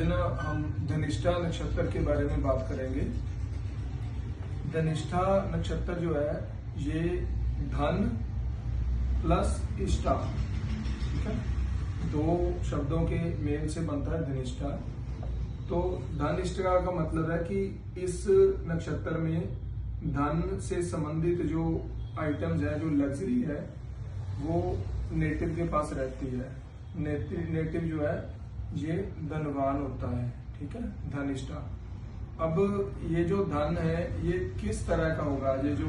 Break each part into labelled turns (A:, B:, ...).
A: आज ना हम धनिष्ठा नक्षत्र के बारे में बात करेंगे। धनिष्ठा नक्षत्र जो है ये धन प्लस इष्टा, ठीक है, दो शब्दों के मेल से बनता है धनिष्ठा। तो धन इष्टा का मतलब है कि इस नक्षत्र में धन से संबंधित जो आइटम्स है, जो लग्जरी है, वो नेटिव के पास रहती है। नेटिव जो है ये धनवान होता है, ठीक है, धनिष्ठा। अब ये जो धन है ये किस तरह का होगा, ये जो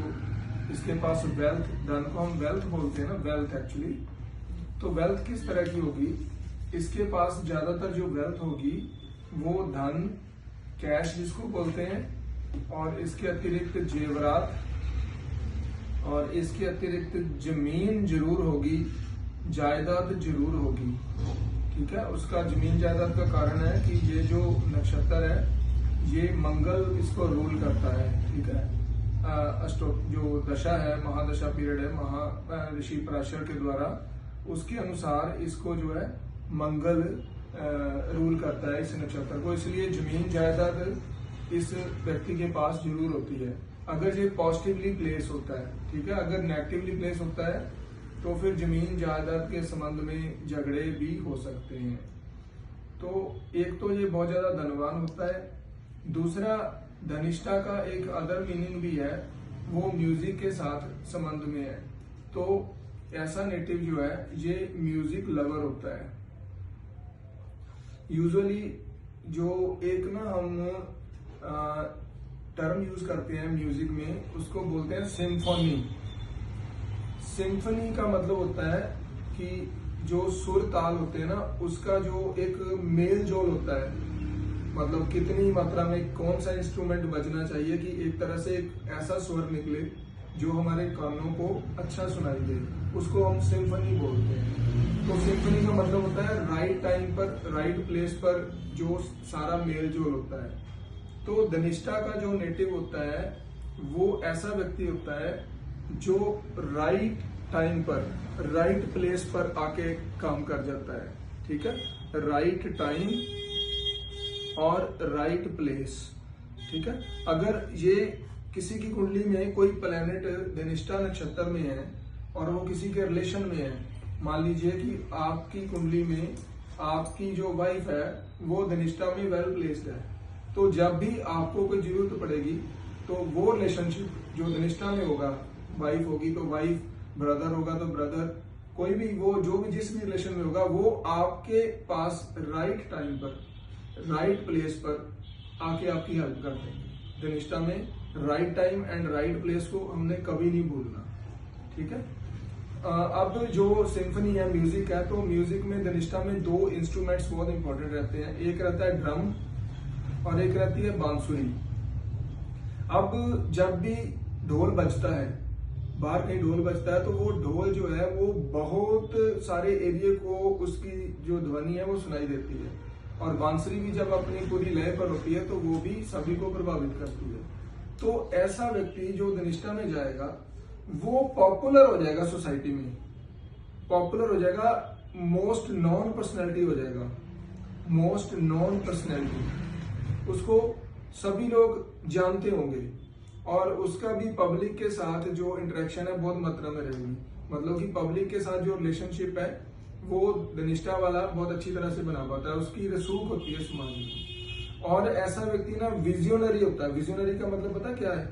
A: इसके पास वेल्थ, धन को हम वेल्थ बोलते हैं ना, वेल्थ एक्चुअली, तो वेल्थ किस तरह की होगी। इसके पास ज्यादातर जो वेल्थ होगी वो धन, कैश जिसको बोलते हैं, और इसके अतिरिक्त जेवरात, और इसके अतिरिक्त जमीन जरूर होगी, जायदाद जरूर होगी, ठीक है। उसका जमीन जायदाद का कारण है कि ये जो नक्षत्र है ये मंगल इसको रूल करता है, ठीक है। जो दशा है, महादशा पीरियड है ऋषि पराशर के द्वारा, उसके अनुसार इसको जो है मंगल रूल करता है इस नक्षत्र को। इसलिए जमीन जायदाद इस व्यक्ति के पास जरूर होती है, अगर ये पॉजिटिवली प्लेस होता है, ठीक है। अगर नेगेटिवली प्लेस होता है तो फिर जमीन जायदाद के संबंध में झगड़े भी हो सकते हैं। तो एक तो ये बहुत ज्यादा धनवान होता है, दूसरा धनिष्ठा का एक अदर मीनिंग भी है, वो म्यूजिक के साथ संबंध में है। तो ऐसा नेटिव जो है ये म्यूजिक लवर होता है। यूजुअली जो एक ना हम टर्म यूज करते हैं म्यूजिक में, उसको बोलते हैं सिम्फोनी। सिम्फनी का मतलब होता है कि जो सुर ताल होते हैं ना, उसका जो एक मेल जोल होता है, मतलब कितनी मात्रा में कौन सा इंस्ट्रूमेंट बजना चाहिए कि एक तरह से एक ऐसा स्वर निकले जो हमारे कानों को अच्छा सुनाई दे, उसको हम सिम्फनी बोलते हैं। तो सिम्फनी का मतलब होता है राइट टाइम पर, राइट प्लेस पर जो सारा मेल जोल होता है। तो धनिष्ठा का जो नेटिव होता है वो ऐसा व्यक्ति होता है जो राइट टाइम पर, राइट प्लेस पर आके काम कर जाता है, ठीक है। राइट टाइम और राइट प्लेस, ठीक है। अगर ये किसी की कुंडली में कोई प्लैनेट धनिष्ठा नक्षत्र में है और वो किसी के रिलेशन में है, मान लीजिए कि आपकी कुंडली में आपकी जो वाइफ है वो धनिष्ठा में वेल प्लेस्ड है, तो जब भी आपको कोई जरूरत पड़ेगी तो वो रिलेशनशिप जो धनिष्ठा में होगा, वाइफ होगी तो वाइफ, ब्रदर होगा तो ब्रदर, कोई भी वो जो भी जिस भी रिलेशन में होगा वो आपके पास राइट टाइम पर, राइट प्लेस पर आके आपकी हेल्प कर देंगे। धनिष्ठा में right time and right place को हमने कभी नहीं भूलना, ठीक है। अब जो सिम्फनी है, म्यूजिक है, तो म्यूजिक में धनिष्ठा में दो इंस्ट्रूमेंट्स बहुत इंपॉर्टेंट रहते हैं। एक रहता है ड्रम और एक रहती है बांसुरी। अब जब भी ढोल बजता है, बाहर कहीं ढोल बजता है, तो वो ढोल जो है वो बहुत सारे एरिया को उसकी जो ध्वनि है वो सुनाई देती है, और बांसुरी भी जब अपनी पूरी लय पर होती है तो वो भी सभी को प्रभावित करती है। तो ऐसा व्यक्ति जो धनिष्ठा में जाएगा वो पॉपुलर हो जाएगा, सोसाइटी में पॉपुलर हो जाएगा, मोस्ट नॉन पर्सनैलिटी हो जाएगा, मोस्ट नॉन पर्सनैलिटी, उसको सभी लोग जानते होंगे, और उसका भी पब्लिक के साथ जो इंटरेक्शन है बहुत मात्रा में रहेगी। मतलब कि पब्लिक के साथ जो रिलेशनशिप है वो धनिष्ठा वाला बहुत अच्छी तरह से बना पाता है, उसकी रसूख होती है समाज में। और ऐसा व्यक्ति ना विजनरी होता है। विजनरी का मतलब पता क्या है?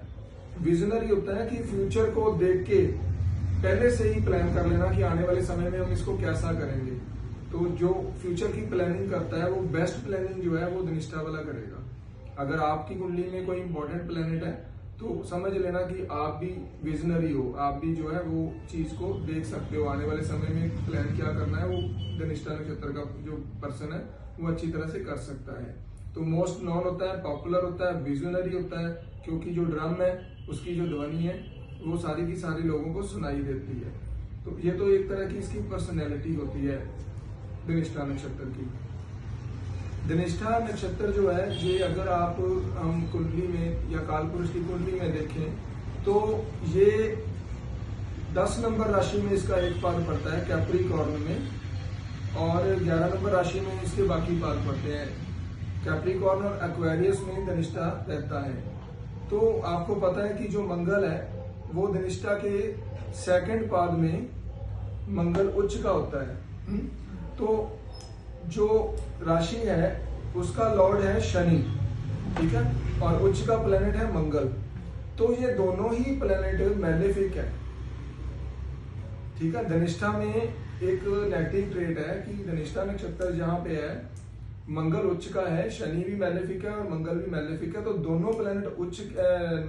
A: विजनरी होता है कि फ्यूचर को देख के पहले से ही प्लान कर लेना कि आने वाले समय में हम इसको कैसा करेंगे। तो जो फ्यूचर की प्लानिंग करता है वो बेस्ट प्लानिंग जो है वो धनिष्ठा वाला करेगा। अगर आपकी कुंडली में कोई इंपॉर्टेंट प्लेनेट है तो समझ लेना कि आप भी विजनरी हो, आप भी जो है वो चीज को देख सकते हो, आने वाले समय में प्लान क्या करना है वो धनिष्ठा नक्षत्र का जो पर्सन है वो अच्छी तरह से कर सकता है। तो मोस्ट नॉन होता है, पॉपुलर होता है, विजनरी होता है, क्योंकि जो ड्रम है उसकी जो ध्वनि है वो सारी की सारी लोगों को सुनाई देती है। तो ये तो एक तरह की इसकी पर्सनैलिटी होती है धनिष्ठा नक्षत्र की। धनिष्ठा नक्षत्र जो है ये अगर आप हम कुंडली में या कालपुरुष की कुंडली में देखें तो ये 10 नंबर राशि में इसका एक पाद पड़ता है कैप्रिकॉर्न में, और 11 नंबर राशि में इसके बाकी पाद पड़ते हैं। कैप्रिकॉर्न और एक्वेरियस में धनिष्ठा रहता है। तो आपको पता है कि जो मंगल है वो धनिष्ठा के सेकंड पाद में मंगल उच्च का होता है। तो जो राशि है उसका लॉर्ड है शनि, ठीक है, और उच्च का प्लेनेट है मंगल। तो ये दोनों ही प्लेनेट मैलेफिक है, ठीक है। धनिष्ठा में एक नेगेटिव ट्रेट है कि धनिष्ठा नक्षत्र जहां पे है मंगल उच्च का है, शनि भी मैलेफिक है और मंगल भी मैलेफिक है। तो दोनों प्लेनेट उच्च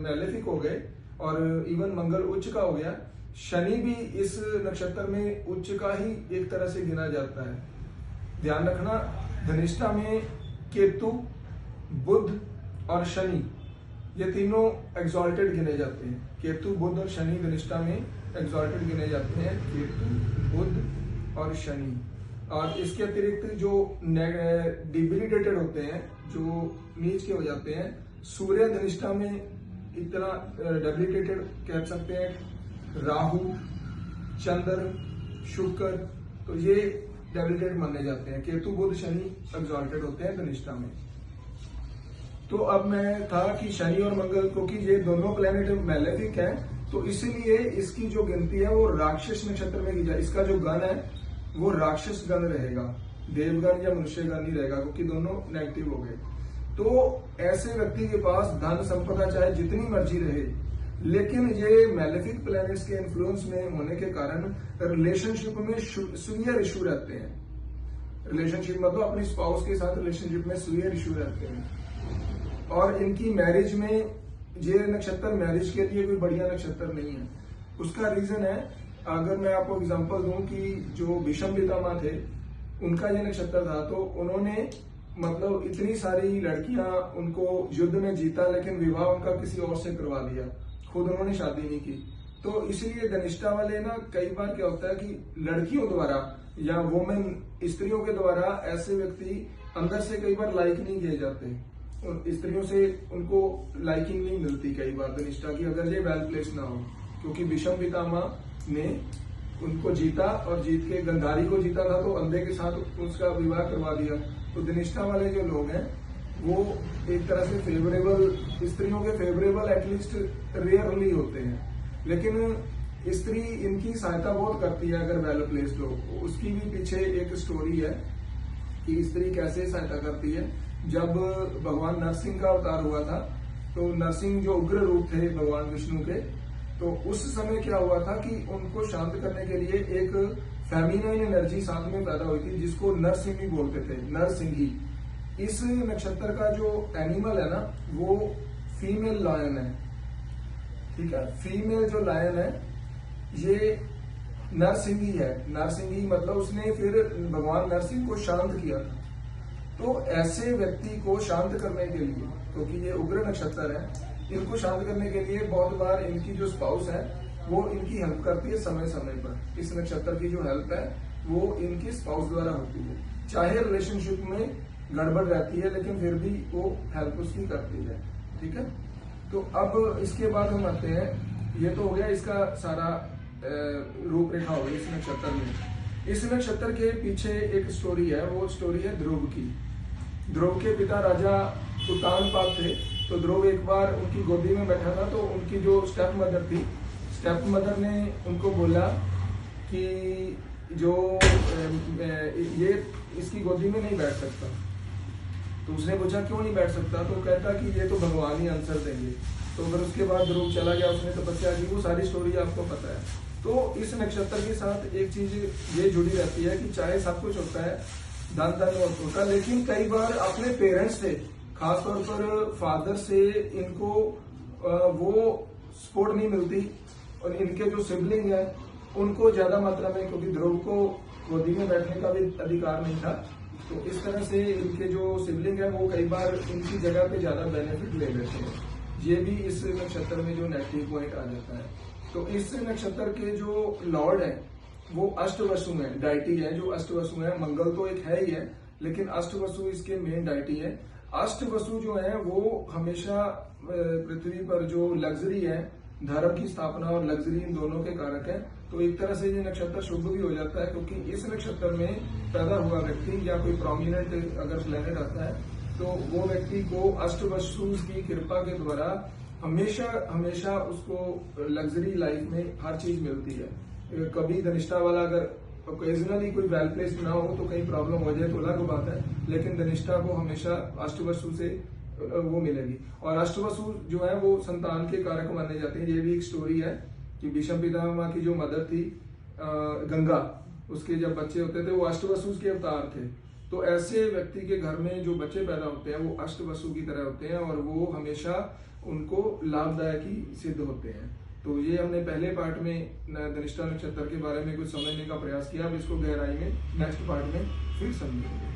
A: मैलेफिक हो गए और इवन मंगल उच्च का हो गया। शनि भी इस नक्षत्र में उच्च का ही एक तरह से गिना जाता है। ध्यान रखना, धनिष्ठा में केतु, बुध और शनि ये तीनों एक्सॉल्टेड गिने जाते हैं। केतु, बुध और शनि धनिष्ठा में एक्सॉल्टेड गिने जाते हैं, केतु, बुध और शनि। और इसके अतिरिक्त जो डिबिलिटेटेड होते हैं, जो नीच के हो जाते हैं, सूर्य धनिष्ठा में इतना डेबिलिटेटेड कह सकते हैं, राहु, चंद्र, शुक्र, तो ये डेबिलिटेड माने जाते हैं। केतु, बुध, शनि एक्सॉल्टेड होते हैं धनिष्ठा में। तो अब मैं था कि शनि और मंगल, क्योंकि ये दोनों प्लेनेट मैलेफिक है, तो इसीलिए इसकी जो गिनती है वो राक्षस नक्षत्र में की जाए। इसका जो गण है वो राक्षस गण रहेगा, देवगण या मनुष्य गण नहीं रहेगा, क्योंकि दोनों नेगेटिव हो गए। तो ऐसे व्यक्ति के पास धन संपदा चाहे जितनी मर्जी रहे, लेकिन ये मैलेफिक प्लैनेट्स के इन्फ्लुएंस में होने के कारण रिलेशनशिप में सुवियर इशू रहते हैं। रिलेशनशिप मतलब अपनी स्पाउस के साथ रिलेशनशिप में सुवियर इशू रहते हैं। और इनकी मैरिज में ये नक्षत्र मैरिज के लिए कोई बढ़िया नक्षत्र नहीं है। उसका रीजन है, अगर मैं आपको एग्जांपल दूं कि जो भीष्म पितामह थे उनका ये नक्षत्र था, तो उन्होंने मतलब इतनी सारी लड़कियां उनको युद्ध में जीता, लेकिन विवाह उनका किसी और से करवा दिया, खुद उन्होंने शादी नहीं की। तो इसलिए धनिष्ठा वाले ना कई बार क्या होता है कि लड़कियों द्वारा या वुमेन स्त्रियों के द्वारा ऐसे व्यक्ति अंदर से कई बार लाइक नहीं किए जाते, और स्त्रियों से उनको लाइकिंग नहीं मिलती कई बार धनिष्ठा की, अगर ये वेल प्लेस ना हो। क्योंकि भीष्म पितामह ने उनको जीता और जीत के गंधारी को जीता था, तो अंधे के साथ उसका विवाह करवा दिया। तो धनिष्ठा वाले जो लोग हैं वो एक तरह से फेवरेबल, स्त्रियों के फेवरेबल एटलीस्ट रेयरली होते हैं, लेकिन स्त्री इनकी सहायता बहुत करती है अगर वेल प्लेस्ड हो। उसकी भी पीछे एक स्टोरी है कि स्त्री कैसे सहायता करती है। जब भगवान नरसिंह का अवतार हुआ था, तो नरसिंह जो उग्र रूप थे भगवान विष्णु के, तो उस समय क्या हुआ था कि उनको शांत करने के लिए एक फेमिनाइन एनर्जी साथ में पैदा हुई थी, जिसको नरसिंही बोलते थे, नरसिंही। इस नक्षत्र का जो एनिमल है ना वो फीमेल लायन है, ठीक है। फीमेल जो लायन है ये नरसिंही है। नरसिंही मतलब उसने फिर भगवान नरसिंह को शांत किया था। तो ऐसे व्यक्ति को शांत करने के लिए, क्योंकि ये उग्र नक्षत्र है, इनको शांत करने के लिए बहुत बार इनकी जो स्पाउस है वो इनकी हेल्प करती है समय समय पर। इस नक्षत्र की जो हेल्प है वो इनकी स्पाउस द्वारा होती है, चाहे रिलेशनशिप में गड़बड़ रहती है, लेकिन फिर भी वो हेल्प उसकी करती है, ठीक है। तो अब इसके बाद हम आते हैं, ये तो हो गया इसका सारा रूपरेखा हो गई इस नक्षत्र में। इस नक्षत्र के पीछे एक स्टोरी है, वो स्टोरी है ध्रुव की। ध्रुव के पिता राजा उत्तानपाद थे, तो ध्रुव एक बार उनकी गोदी में बैठा था, तो उनकी जो स्टेप मदर थी, स्टेप मदर ने उनको बोला कि जो ये इसकी गोदी में नहीं बैठ सकता। तो उसने पूछा क्यों नहीं बैठ सकता, तो कहता कि ये तो भगवान ही आंसर देंगे। तो फिर उसके बाद ध्रुव चला गया, उसने तपस्या की, वो सारी स्टोरी आपको पता है। तो इस नक्षत्र के साथ एक चीज ये जुड़ी रहती है कि चाहे सब कुछ होता है, धन धन होता है, लेकिन कई बार अपने पेरेंट्स से, खासतौर पर फादर से इनको वो सपोर्ट नहीं मिलती, और इनके जो सिबलिंग है उनको ज्यादा मात्रा में, क्योंकि ध्रुव को गोदी में बैठने का भी अधिकार नहीं था, तो इस तरह से इनके जो सिबलिंग है वो कई बार इनकी जगह पे ज्यादा बेनिफिट ले लेते हैं। ये भी इस नक्षत्र में जो नेगेटिव पॉइंट आ जाता है। तो इस नक्षत्र के जो लॉर्ड है वो अष्टवसु है, डाइटी है, जो अष्टवसु है। मंगल तो एक है ही है, लेकिन अष्टवसु इसके मेन डाइटी है। अष्टवसु जो है वो हमेशा पृथ्वी पर जो लग्जरी है, धर्म की स्थापना और लग्जरी, इन दोनों के कारक है। तो एक तरह से ये नक्षत्र शुभ भी हो जाता है, क्योंकि इस नक्षत्र में पैदा हुआ व्यक्ति या कोई प्रोमिनेंट अगर प्लेनेट आता है तो वो व्यक्ति को अष्टवसु की कृपा के द्वारा हमेशा हमेशा उसको लग्जरी लाइफ में हर चीज मिलती है। कभी धनिष्ठा वाला अगर ओकेजनली कोई वेल प्लेस्ड ना हो तो कहीं प्रॉब्लम हो जाए तो अलग बात है, लेकिन धनिष्ठा को हमेशा अष्टवसु से वो मिलेगी। और अष्टवसु जो है वो संतान के कारक माने जाते हैं। ये भी एक स्टोरी है कि भीष्म पितामह की जो मदर थी गंगा, उसके जब बच्चे होते थे वो अष्टवसु के अवतार थे। तो ऐसे व्यक्ति के घर में जो बच्चे पैदा होते हैं वो अष्टवसु की तरह होते हैं और वो हमेशा उनको लाभदायक ही सिद्ध होते हैं। तो ये हमने पहले पार्ट में धनिष्ठा नक्षत्र के बारे में कुछ समझने का प्रयास किया। अब इसको गहराई में नेक्स्ट पार्ट में फिर समझेंगे।